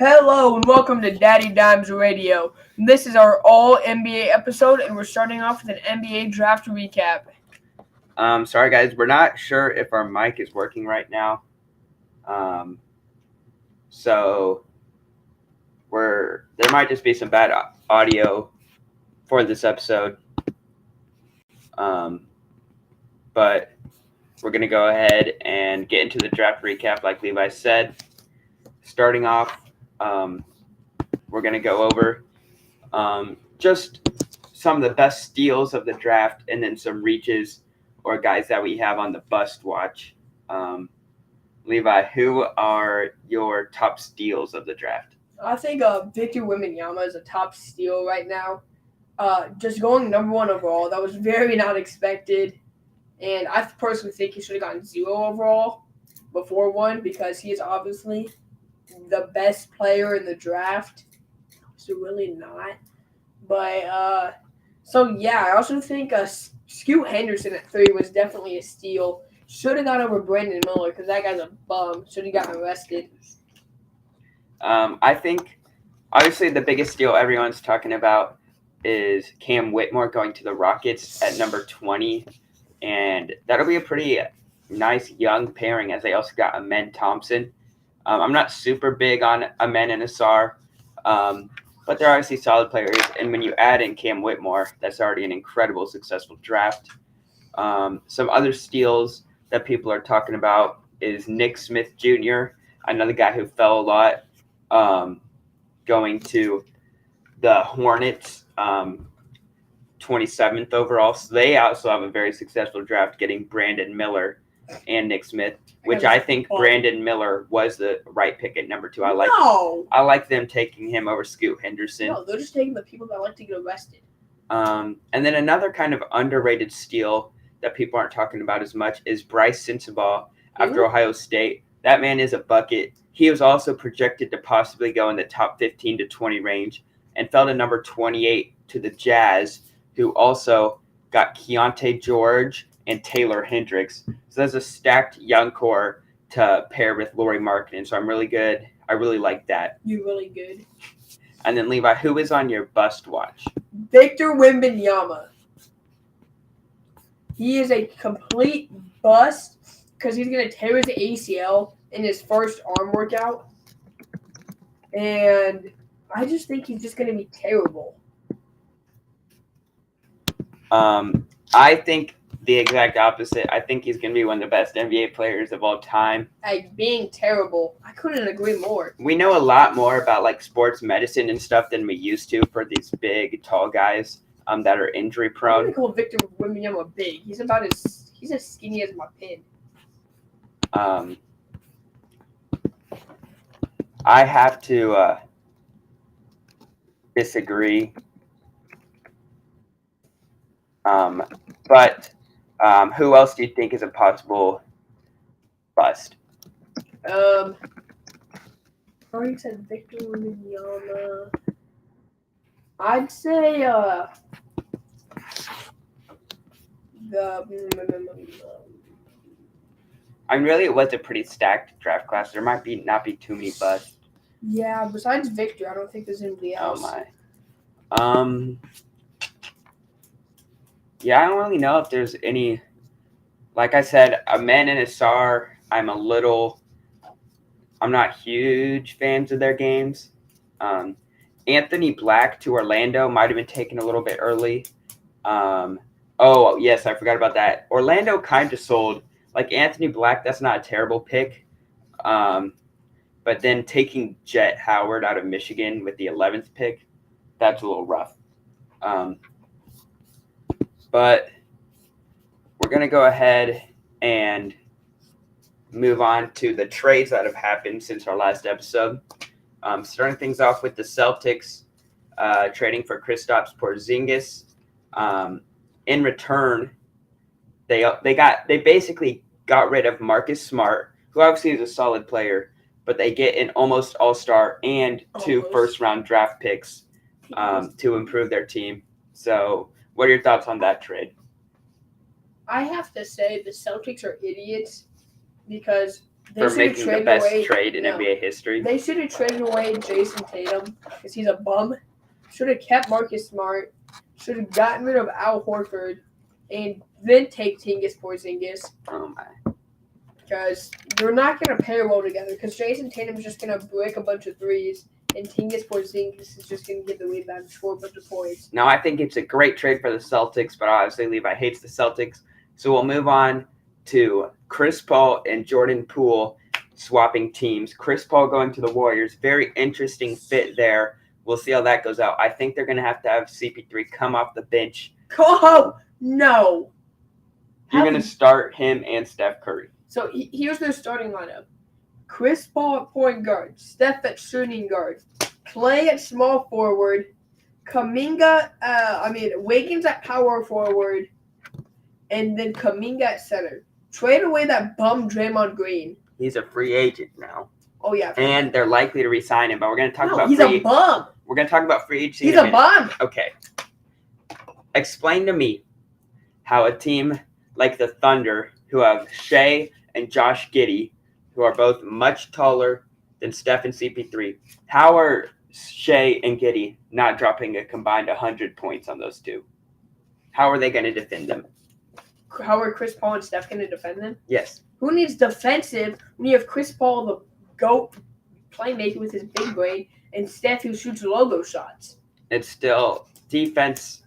Hello and welcome to Daddy Dimes Radio. This is our all NBA episode, and we're starting off with an NBA draft recap. Sorry guys, we're not sure if our mic is working right now. So there might just be some bad audio for this episode. But we're gonna go ahead and get into the draft recap, like Levi said. Starting off, we're gonna go over just some of the best steals of the draft, and then some reaches or guys that we have on the bust watch. Levi, who are your top steals of the draft? I think Victor Wembanyama is a top steal right now. Just going number one overall, that was very not expected. And I personally think he should have gotten 0 overall before 1 because he is obviously the best player in the draft. So really not. But, I also think Scoot Henderson at 3 was definitely a steal. Should have got over Brandon Miller because that guy's a bum. Should have gotten arrested. I think, obviously, the biggest steal everyone's talking about is Cam Whitmore going to the Rockets at number 20. And that'll be a pretty nice young pairing, as they also got Amen Thompson. I'm not super big on Amen and Asar, but they're obviously solid players. And when you add in Cam Whitmore, that's already an incredible, successful draft. Some other steals that people are talking about is Nick Smith Jr., another guy who fell a lot, going to the Hornets, 27th overall. So they also have a very successful draft, getting Brandon Miller and Nick Smith, which I think Brandon Miller was the right pick at number 2. I like them taking him over Scoot Henderson. No, they're just taking the people that like to get arrested. And then another kind of underrated steal that people aren't talking about as much is Bryce Sensabaugh after Ohio State. That man is a bucket. He was also projected to possibly go in the top 15 to 20 range and fell to number 28 to the Jazz, who also got Keontae George and Taylor Hendricks. So there's a stacked young core to pair with Lauri Markkanen. So I'm really good. I really like that. You're really good. And then, Levi, who is on your bust watch? Victor Wembanyama. He is a complete bust because he's going to tear his ACL in his first arm workout. And I just think he's just going to be terrible. I think the exact opposite. I think he's going to be one of the best NBA players of all time. Being terrible. I couldn't agree more. We know a lot more about like sports medicine and stuff than we used to for these big, tall guys that are injury prone. I'm going to call Victor Wembanyama big. He's as skinny as my pin. I have to disagree. But who else do you think is a possible bust? I already said Victor Wembanyama. I'd say It was a pretty stacked draft class. There might not be too many busts. Yeah, besides Victor, I don't think there's anybody else. Oh my. Yeah, I don't really know if there's any. Like I said, Amen and Asar, I'm not huge fans of their games. Anthony Black to Orlando might have been taken a little bit early. Oh, yes, I forgot about that. Orlando kind of sold. Like Anthony Black, that's not a terrible pick. But then taking Jet Howard out of Michigan with the 11th pick, that's a little rough. But we're going to go ahead and move on to the trades that have happened since our last episode. Starting things off with the Celtics trading for Kristaps Porzingis. In return, they basically got rid of Marcus Smart, who obviously is a solid player, but they get an almost all-star and 2 first-round draft picks to improve their team. So what are your thoughts on that trade? I have to say the Celtics are idiots because for should've making the traded best away- trade in no. NBA history. They should have traded away Jason Tatum because he's a bum. Should have kept Marcus Smart. Should have gotten rid of Al Horford, and then take Tingis Porzingis Oh my! because they're not gonna pair well together. Because Jason Tatum's just gonna break a bunch of threes, and Tingis Porzingis is just gonna get the rebound and score a bunch of points. No, I think it's a great trade for the Celtics, but obviously Levi hates the Celtics. So we'll move on to Chris Paul and Jordan Poole swapping teams. Chris Paul going to the Warriors. Very interesting fit there. We'll see how that goes out. I think they're going to have CP3 come off the bench. Oh, no. You're going to start him and Steph Curry. So here's their starting lineup. Chris Paul at point guard. Steph at shooting guard. Clay at small forward. Wiggins at power forward. And then Kuminga at center. Trade away that bum Draymond Green. He's a free agent now. Oh, yeah. And they're likely to re-sign him, but we're going to talk about he's a bum. We're going to talk about free agency. He's a bum. Okay. Explain to me how a team like the Thunder, who have Shea and Josh Giddey, who are both much taller than Steph and CP3, how are Shea and Giddey not dropping a combined 100 points on those two? How are they going to defend them? How are Chris Paul and Steph going to defend them? Yes. Who needs defensive when you have Chris Paul, the GOAT playmaker with his big brain, and Steph who shoots logo shots? It's still defense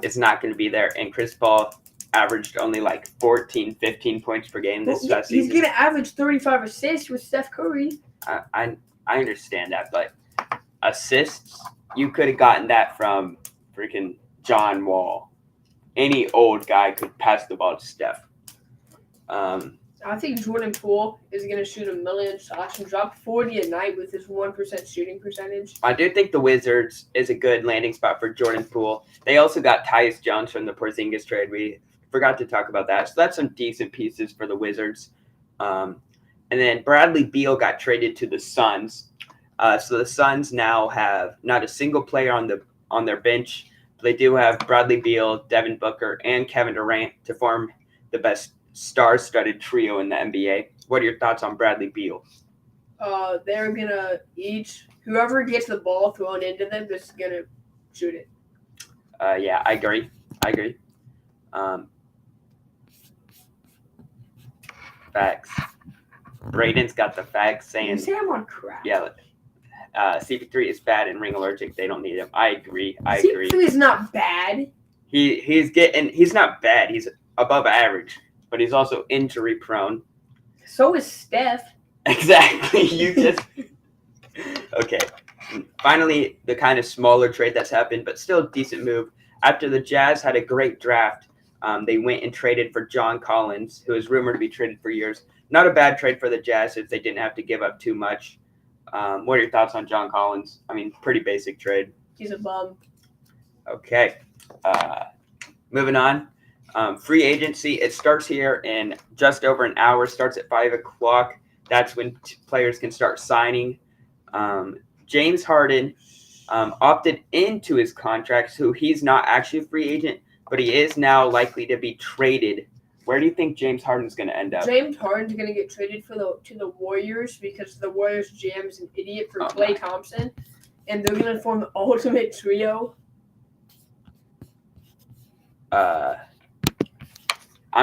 is not going to be there, and Chris Paul averaged only like 14, 15 points per game this past season. He's going to average 35 assists with Steph Curry. I understand that, but assists, you could have gotten that from freaking John Wall. Any old guy could pass the ball to Steph. I think Jordan Poole is going to shoot a million shots and drop 40 a night with his 1% shooting percentage. I do think the Wizards is a good landing spot for Jordan Poole. They also got Tyus Jones from the Porzingis trade. We forgot to talk about that. So that's some decent pieces for the Wizards. And then Bradley Beal got traded to the Suns. So the Suns now have not a single player on their bench. They do have Bradley Beal, Devin Booker, and Kevin Durant to form the best star-studded trio in the NBA. What are your thoughts on Bradley Beal? They're going to whoever gets the ball thrown into them is going to shoot it. Yeah, I agree. Facts. Braden's got the facts saying. You say I'm on crap. Yeah, CP3 is bad and ring allergic. They don't need him. I agree. CP3 is not bad. He's not bad. He's above average, but he's also injury prone. So is Steph. Exactly. Okay. Finally, the kind of smaller trade that's happened, but still decent move. After the Jazz had a great draft, they went and traded for John Collins, who is rumored to be traded for years. Not a bad trade for the Jazz if they didn't have to give up too much. What are your thoughts on John Collins? I mean, pretty basic trade. He's a bum. Okay. Moving on. Free agency. It starts here in just over an hour. Starts at 5 o'clock. That's when players can start signing. James Harden opted into his contract, so he's not actually a free agent, but he is now likely to be traded. Where do you think James Harden's going to end up? James Harden's going to get traded to the Warriors because the Warriors GM is an idiot for Klay Thompson, and they're going to form the ultimate trio. I'm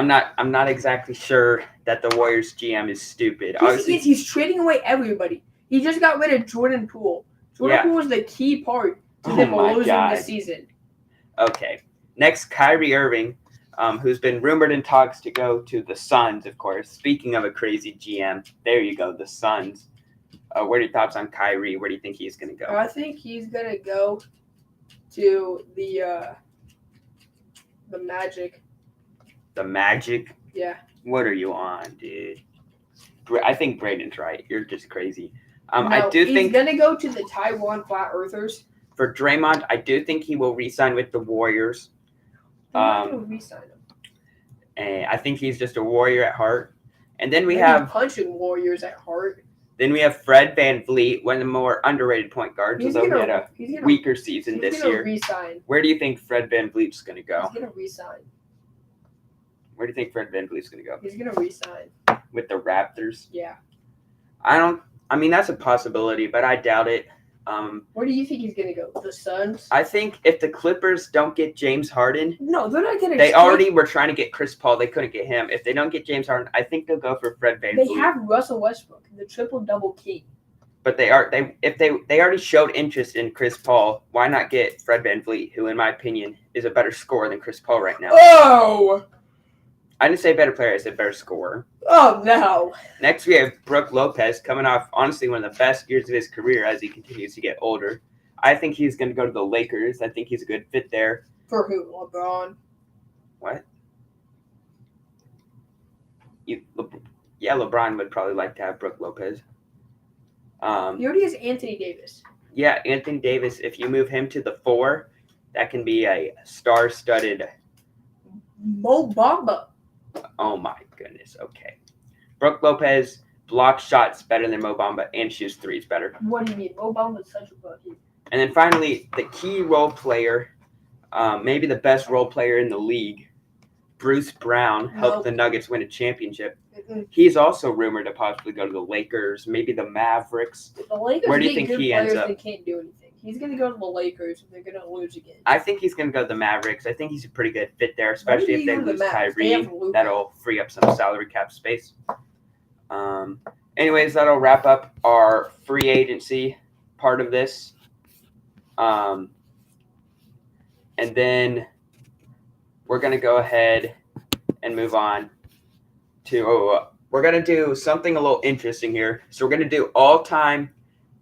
not exactly sure that the Warriors GM is stupid. He's trading away everybody. He just got rid of Jordan Poole. Jordan Poole was the key part to them losing the season. Okay. Next, Kyrie Irving, who's been rumored in talks to go to the Suns, of course. Speaking of a crazy GM, there you go, the Suns. What are your thoughts on Kyrie? Where do you think he's going to go? I think he's going to go to the Magic. The Magic? Yeah. What are you on, dude? I think Braden's right. You're just crazy. No, he's going to go to the Taiwan Flat Earthers. For Draymond, I do think he will re-sign with the Warriors. They're not going to re-sign him. And I think he's just a Warrior at heart. And then we Maybe have punching Warriors at heart. Then we have Fred VanVleet, one of the more underrated point guards, although he had a weaker season this year. Re-sign. Where do you think Fred VanVleet's going to go? He's going to re-sign. Where do you think Fred VanVleet's going to go? He's going to re-sign. With the Raptors? Yeah. I mean, that's a possibility, but I doubt it. Where do you think he's gonna go? The Suns? I think if the Clippers don't get James Harden, No, they're not gonna. they already were trying to get Chris Paul. They couldn't get him. If they don't get James Harden, I think they'll go for Fred VanVleet. They have Russell Westbrook, the triple-double king. But they already showed interest in Chris Paul. Why not get Fred VanVleet, who, in my opinion, is a better scorer than Chris Paul right now? Oh! I didn't say better player. I said better scorer. Oh no! Next, we have Brook Lopez coming off, honestly, one of the best years of his career as he continues to get older. I think he's going to go to the Lakers. I think he's a good fit there. For who? LeBron? What? LeBron would probably like to have Brook Lopez. He already has Anthony Davis. Yeah, Anthony Davis. If you move him to the 4, that can be a star-studded. Mo Bamba. Oh my goodness. Okay. Brook Lopez blocks shots better than Mo Bamba and shoots threes better. What do you mean? Mo Bamba's such a bucket. And then finally, the key role player, maybe the best role player in the league, Bruce Brown, helped the Nuggets win a championship. Mm-mm. He's also rumored to possibly go to the Lakers, maybe the Mavericks. The Lakers Where do you get think good he players, ends up? They can't do anything. He's going to go to the Lakers and they're going to lose again. I think he's going to go to the Mavericks. I think he's a pretty good fit there, especially if they lose Kyrie. That'll free up some salary cap space. Anyways, that'll wrap up our free agency part of this. And then we're going to go ahead and move on to we're going to do something a little interesting here. So we're going to do all-time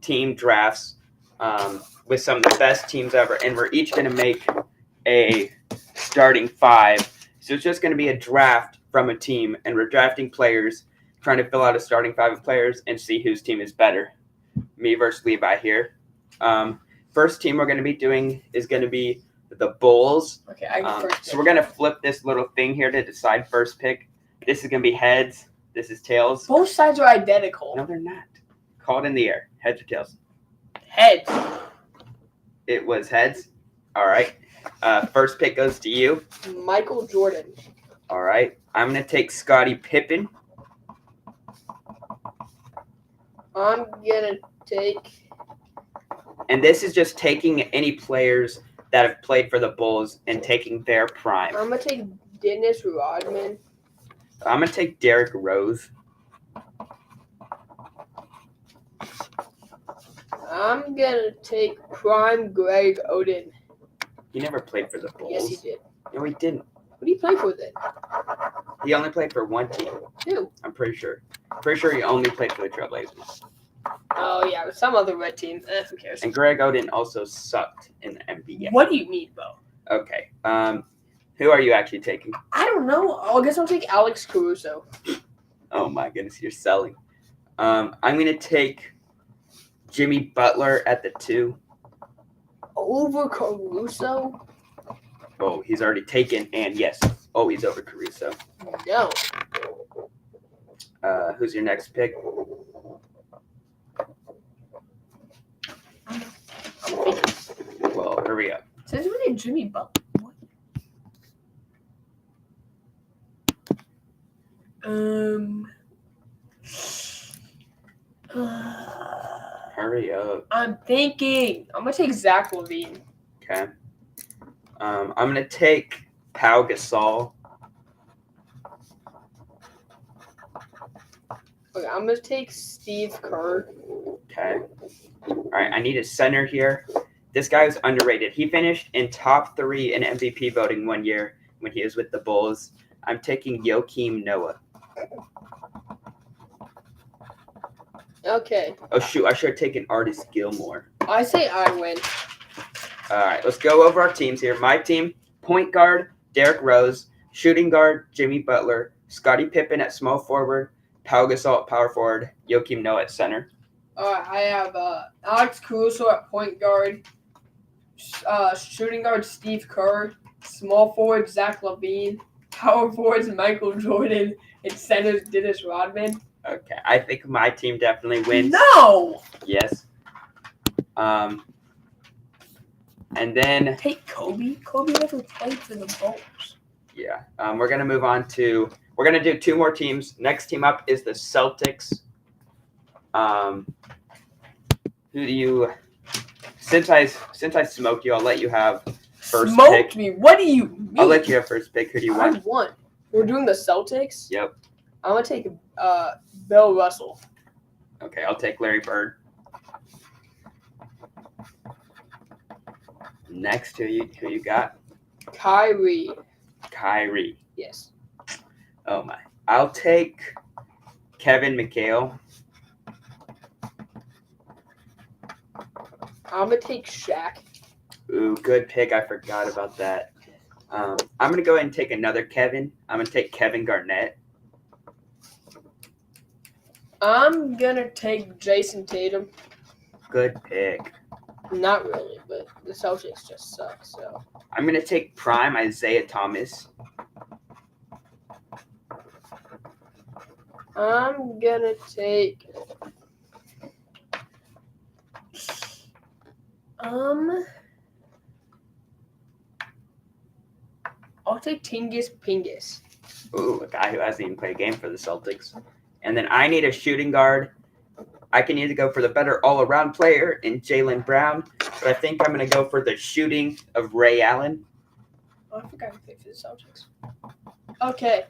team drafts with some of the best teams ever, and we're each going to make a starting 5. So it's just going to be a draft from a team, and we're drafting players, trying to fill out a starting 5 of players and see whose team is better. Me versus Levi here. First team we're going to be doing is going to be the Bulls. Okay, I go first. So we're going to flip this little thing here to decide first pick. This is going to be heads. This is tails. Both sides are identical. No, they're not. Call it in the air. Heads or tails? Heads. It was heads. All right. First pick goes to you. Michael Jordan. All right. I'm going to take Scottie Pippen. I'm going to take... And this is just taking any players that have played for the Bulls and taking their prime. I'm going to take Dennis Rodman. I'm going to take Derrick Rose. I'm going to take prime Greg Oden. He never played for the Bulls. Yes, he did. No, he didn't. What do you play for then? He only played for one team. Who? I'm pretty sure. Pretty sure he only played for the Trailblazers. Oh, yeah, some other red team. Who cares? And Greg Oden also sucked in the NBA. What do you mean, Bo? Okay. Who are you actually taking? I don't know. I guess I'll take Alex Caruso. Oh my goodness, you're selling. I'm gonna take Jimmy Butler at the 2. Over Caruso? Oh, he's already taken, and yes. Oh, he's over Caruso. No. Who's your next pick? Well, hurry up. Says we need Jimmy Butler. What? Hurry up. I'm thinking. I'm gonna take Zach LaVine. Okay. I'm gonna take Pau Gasol. Okay, I'm gonna take Steve Kerr. Okay. All right, I need a center here. This guy was underrated. He finished in top 3 in MVP voting one year when he was with the Bulls. I'm taking Joakim Noah. Okay. Oh, shoot. I should have taken Artis Gilmore. I say I win. All right, let's go over our teams here. My team, point guard, Derrick Rose. Shooting guard, Jimmy Butler. Scottie Pippen at small forward. Pau Gasol at power forward. Joakim Noah at center. I have Alex Caruso at point guard. Shooting guard, Steve Kerr. Small forward, Zach LaVine. Power forwards, Michael Jordan. And centers, Dennis Rodman. Okay, I think my team definitely wins. No! Yes. And then Take Kobe. Kobe never played for the Bulls. yeah, we're gonna move on to. We're gonna do 2 more teams. Next team up is the Celtics. Who do you? Since I smoked you, I'll let you have first Smoked pick. me. What do you mean? I'll let you have first pick. Who do you I want? won. We're doing the Celtics. Yep. I'm gonna take Bill Russell. Okay, I'll take Larry Bird. Next, who you got? Kyrie. Kyrie. Yes. Oh my. I'll take Kevin McHale. I'm gonna take Shaq. Ooh, good pick. I forgot about that. I'm gonna go ahead and take another Kevin. I'm gonna take Kevin Garnett. I'm gonna take Jason Tatum. Good pick. Not really, but the Celtics just suck. So I'm gonna take prime Isaiah Thomas. I'm gonna take I'll take Tingus Pingus. Ooh, a guy who hasn't even played a game for the Celtics. And then I need a shooting guard. I can either go for the better all-around player in Jaylen Brown, but I think I'm going to go for the shooting of Ray Allen. Oh, I forgot to pick for the Celtics. Okay.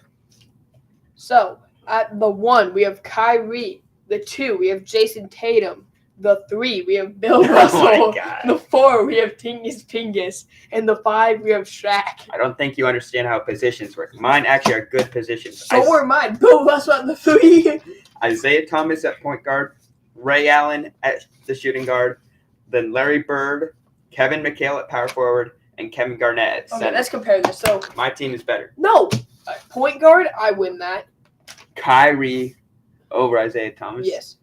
So, at the 1, we have Kyrie. The 2, we have Jason Tatum. The 3, we have Bill Russell. Oh my God. The 4, we have Tingus Pingus. And the 5, we have Shaq. I don't think you understand how positions work. Mine actually are good positions. So are mine. Bill Russell at the 3. Isaiah Thomas at point guard, Ray Allen at the shooting guard, then Larry Bird, Kevin McHale at power forward, and Kevin Garnett at center. Okay, let's compare this. So, my team is better. no. Point guard, I win that. Kyrie over Isaiah Thomas. Yes.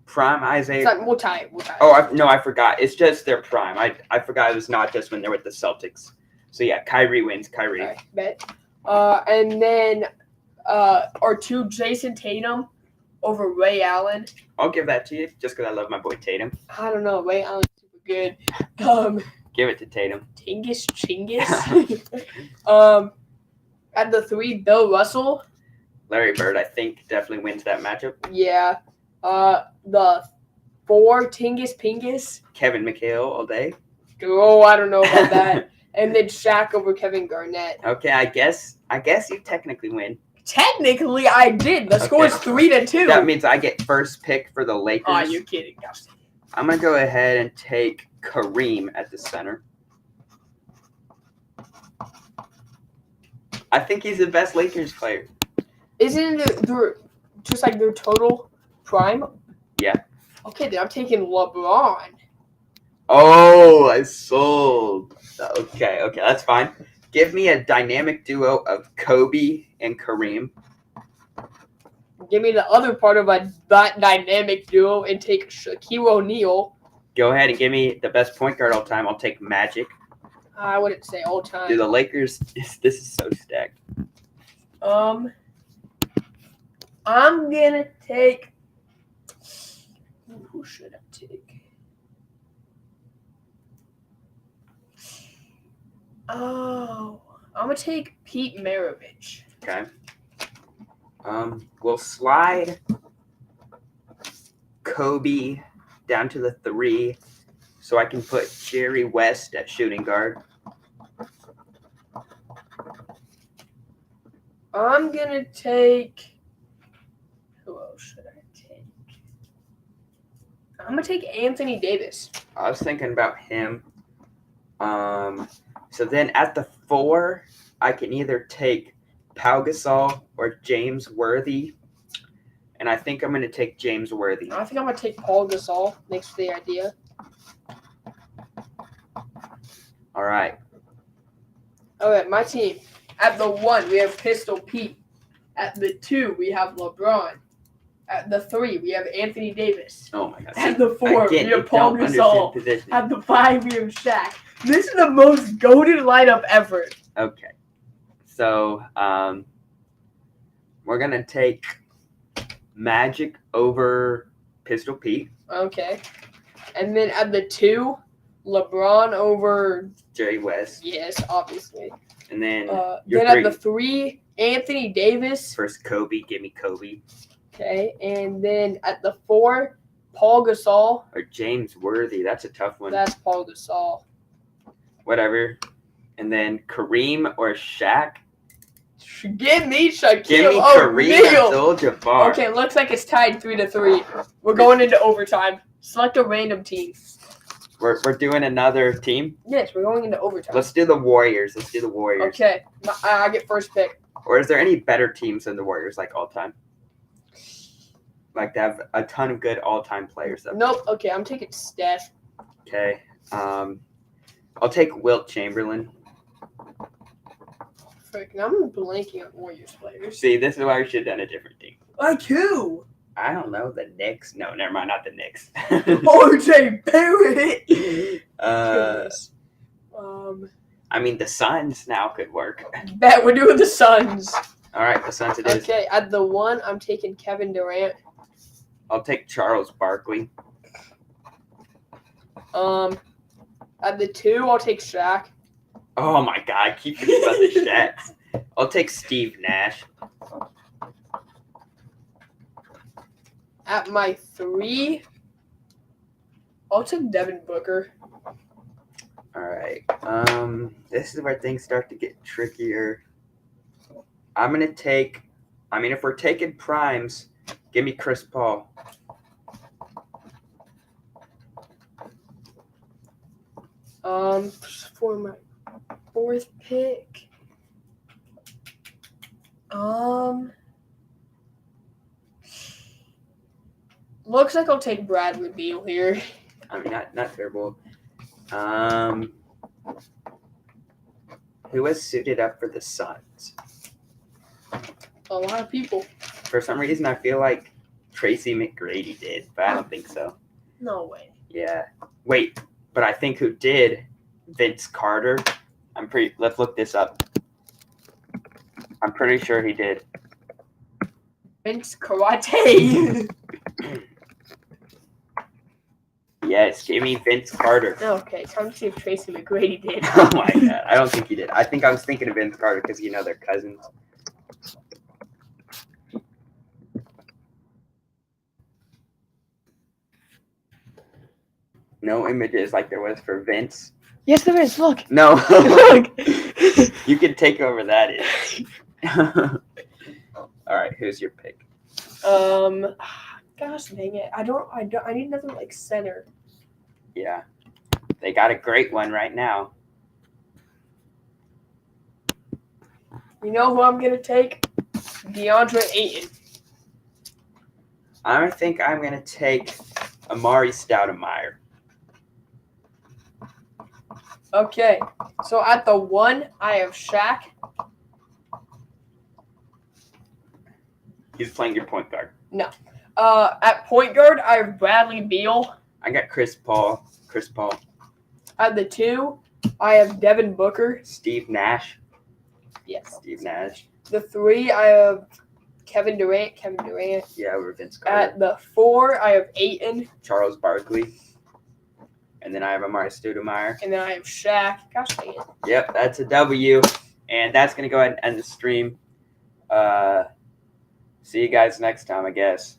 Prime Isaiah. It's like, we'll tie it. Oh, I forgot. It's just their prime. I forgot it was not just when they're with the Celtics. So, yeah, Kyrie wins. Kyrie. All right, bet. And then our 2, Jason Tatum over Ray Allen. I'll give that to you just because I love my boy Tatum. I don't know. Ray Allen's super good. Give it to Tatum. Tingus Chingus. At the 3, Bill Russell. Larry Bird, I think, definitely wins that matchup. Yeah. The 4, Tingus Pingus. Kevin McHale all day. Oh, I don't know about that. And then Shaq over Kevin Garnett. Okay, I guess you technically win. Technically, I did. The score is 3-2. That means I get first pick for the Lakers. Oh, you're kidding. I'm going to go ahead and take Kareem at the center. I think he's the best Lakers player. Isn't it just like their total prime? Yeah. Okay, then I'm taking LeBron. Oh, I sold. Okay, that's fine. Give me a dynamic duo of Kobe and Kareem. Give me the other part of that dynamic duo and take Shaquille O'Neal. Go ahead and give me the best point guard all time. I'll take Magic. I wouldn't say all time. Dude, the Lakers, this is so stacked. I'm gonna take. Who should I take? Oh, I'm gonna take Pete Maravich. Okay. We'll slide Kobe down to the 3, so I can put Jerry West at shooting guard. I'm gonna take. Who else should I take? I'm gonna take Anthony Davis. I was thinking about him. So then at the 4, I can either take Pau Gasol or James Worthy. And I think I'm going to take James Worthy. I think I'm going to take Paul Gasol. Thanks for the idea. All right. All right, my team. At the 1, we have Pistol Pete. At the 2, we have LeBron. At the 3, we have Anthony Davis. Oh, my God. At the 4, we have Paul don't Gasol. understand position. At the 5, we have Shaq. This is the most goated lineup ever. Okay. So, we're going to take Magic over Pistol Pete. Okay. And then at the 2, LeBron over Jerry West. Yes, obviously. And then Then at the 3, Anthony Davis. First Kobe. Give me Kobe. Okay, and then at the 4, Paul Gasol. Or James Worthy. That's a tough one. That's Paul Gasol. Whatever. And then Kareem or Shaq. Give me Shaquille Give me Kareem O'Neal. Abdul-Jabbar. Okay, looks like it's tied 3-3. We're going into overtime. Select a random team. We're doing another team. Yes, we're going into overtime. Let's do the Warriors. Okay, I get first pick. Or is there any better teams than the Warriors, like all time? Like they have a ton of good all-time players. Nope. Okay, I'm taking Steph. Okay. I'll take Wilt Chamberlain. Freaking, I'm blanking on Warriors players. See, this is why we should have done a different team. Like who? I don't know, the Knicks. No, never mind, not the Knicks. RJ Barrett. uh, Um, I mean, the Suns now could work. bet we're doing the Suns. All right, the Suns it is. Okay, at the 1, I'm taking Kevin Durant. I'll take Charles Barkley. At the 2, I'll take Shaq. Oh my God, I keep forgetting about the Shaqs. I'll take Steve Nash. At my 3, I'll take Devin Booker. All right. This is where things start to get trickier. I'm gonna take. I mean, if we're taking primes, give me Chris Paul. For my 4th pick, looks like I'll take Bradley Beal here. I mean, not terrible. Who has suited up for the Suns? A lot of people. For some reason, I feel like Tracy McGrady did, but I don't think so. No way. Yeah. Wait, but I think who did? Vince Carter. Let's look this up. I'm pretty sure he did. Vince Karate. Yes, give me Vince Carter. Okay, time to see if Tracy McGrady did. Oh my God, I don't think he did. I think I was thinking of Vince Carter because they're cousins. No images like there was for Vince. Yes, there is. Look. No. Look. You can take over that image. All right, who's your pick? Gosh dang it. I need another center. Yeah. They got a great one right now. You know who I'm gonna take? DeAndre Ayton. I think I'm gonna take Amari Stoudemire. Okay, so at the 1, I have Shaq. He's playing your point guard. At point guard, I have Bradley Beal. I got Chris Paul. At the 2, I have Devin Booker. Steve Nash. Yes. Steve Nash. The 3, I have Kevin Durant. Yeah, we're Vince Carter. At the 4, I have Ayton. Charles Barkley. And then I have Amari Stoudemire. And then I have Shaq. Gosh dang it. Yep, that's a W. And that's going to go ahead and end the stream. See you guys next time, I guess.